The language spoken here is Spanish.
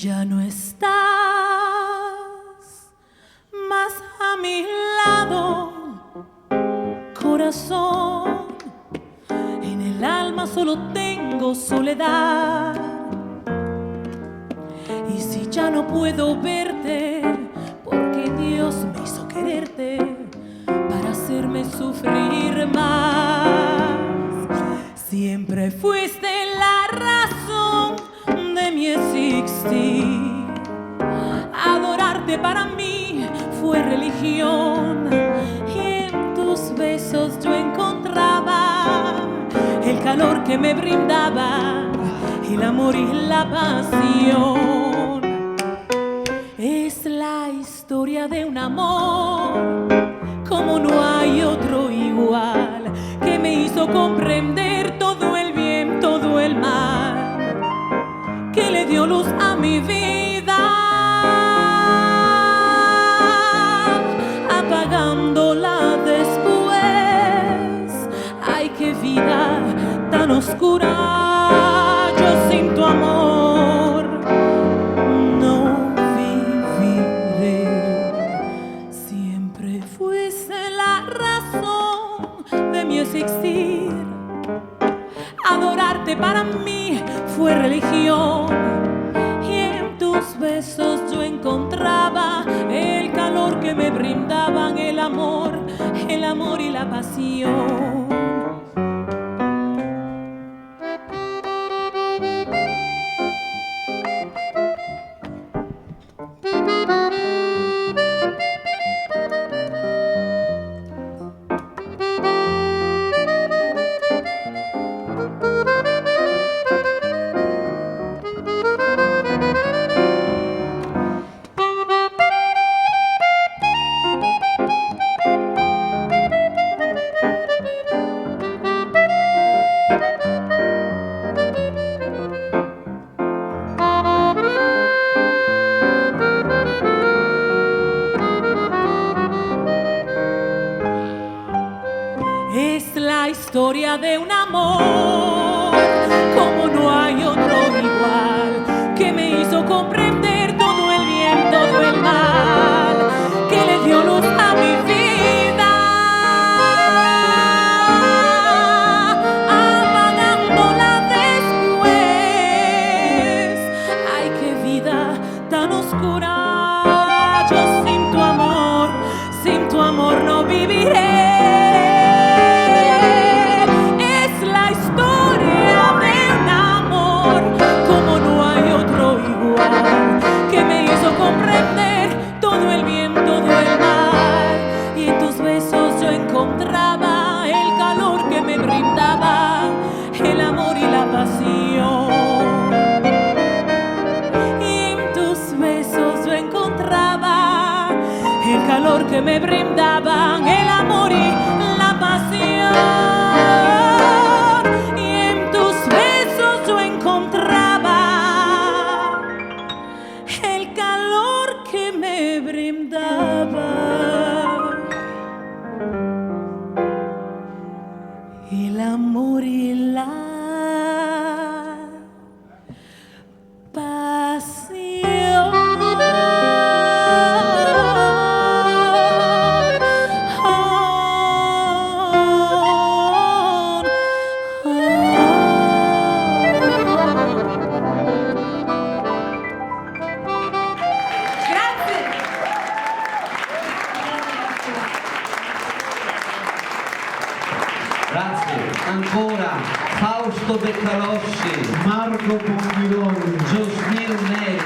Ya no estás más a mi lado, corazón. En el alma solo tengo soledad. Y si ya no puedo verte, porque Dios me hizo quererte para hacerme sufrir más. Siempre fuiste la razón de mi existir. Adorarte para mí fue religión, y en tus besos yo encontraba el calor que me brindaba, el amor y la pasión. Es la historia de un amor como no hay otro igual, que me hizo comprender todo el bien, todo el mal, que le dio luz a mi vida, apagándola después. Ay, qué vida tan oscura, yo sin tu amor no viviré. Siempre fuiste la razón de mi existir. Adorarte para mí fue religión, y en tus besos yo encontraba el calor que me brindaban el amor y la pasión. Es la historia de un amor como no hay otro igual, que me hizo comprender todo el bien, todo el mal, que le dio luz a mi vida, apagándola después. Ay, qué vida tan oscura, yo sin tu amor no viviré. Comprender todo el bien, todo el mal, y en tus besos yo encontraba el calor que me brindaba el amor y la pasión. Y en tus besos yo encontraba el calor que me brindaban el amor y la pasión. Y en tus besos yo encontraba el calor que me brindaba el amor y la pasión. Grazie. Ancora Fausto Beccalossi, Marco Pompidoli, Giosnir Neri,